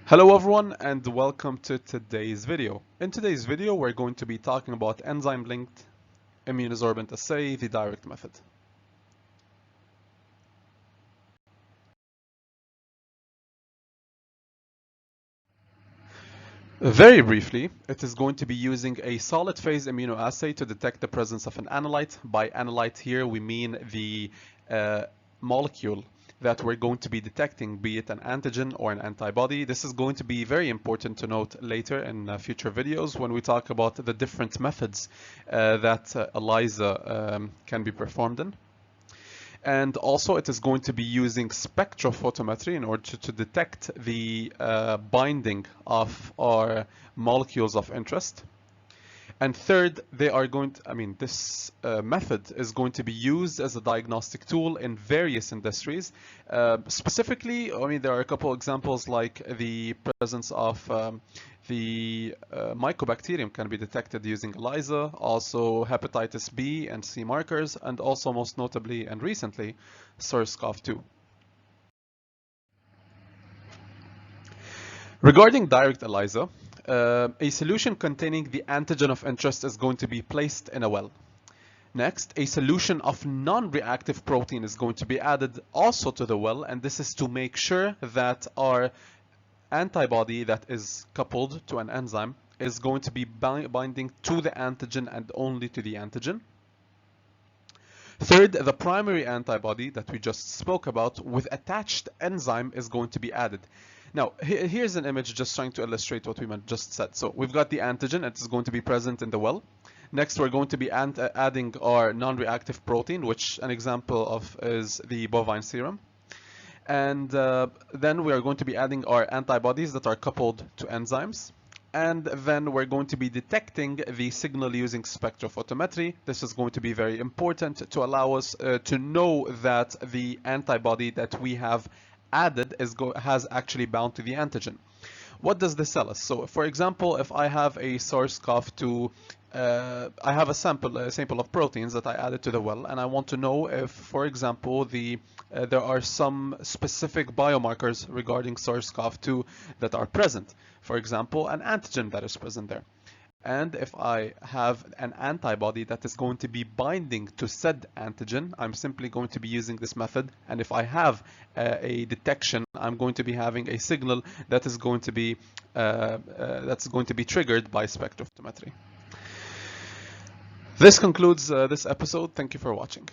Hello everyone and welcome to today's video. In today's video we're going to be talking about enzyme-linked immunosorbent assay, the direct method. Very briefly, it is going to be using a solid phase immunoassay to detect the presence of an analyte. By analyte here we mean the molecule that we're going to be detecting, be it an antigen or an antibody. This is going to be very important to note later in future videos when we talk about the different methods that ELISA can be performed in. And also it is going to be using spectrophotometry in order to detect the binding of our molecules of interest. And third, this method is going to be used as a diagnostic tool in various industries. Specifically, there are a couple examples like the presence of the mycobacterium can be detected using ELISA, also hepatitis B and C markers, and also most notably and recently, SARS-CoV-2. Regarding direct ELISA, a solution containing the antigen of interest is going to be placed in a well. Next, a solution of non-reactive protein is going to be added also to the well, and this is to make sure that our antibody that is coupled to an enzyme is going to be binding to the antigen and only to the antigen. Third, the primary antibody that we just spoke about with attached enzyme is going to be added. Now, here's an image just trying to illustrate what we just said. So we've got the antigen, it is going to be present in the well. Next, we're going to be adding our non-reactive protein, which an example of is the bovine serum. And then we are going to be adding our antibodies that are coupled to enzymes. And then we're going to be detecting the signal using spectrophotometry. This is going to be very important to allow us to know that the antibody that we have added has actually bound to the antigen. What does this tell us? So, for example, if I have a SARS-CoV-2, I have a sample of proteins that I added to the well, and I want to know if, for example, there are some specific biomarkers regarding SARS-CoV-2 that are present. For example, an antigen that is present there. And if I have an antibody that is going to be binding to said antigen, I'm simply going to be using this method. And if I have a detection, I'm going to be having a signal that is going to be triggered by spectrophotometry. This concludes this episode. Thank you for watching.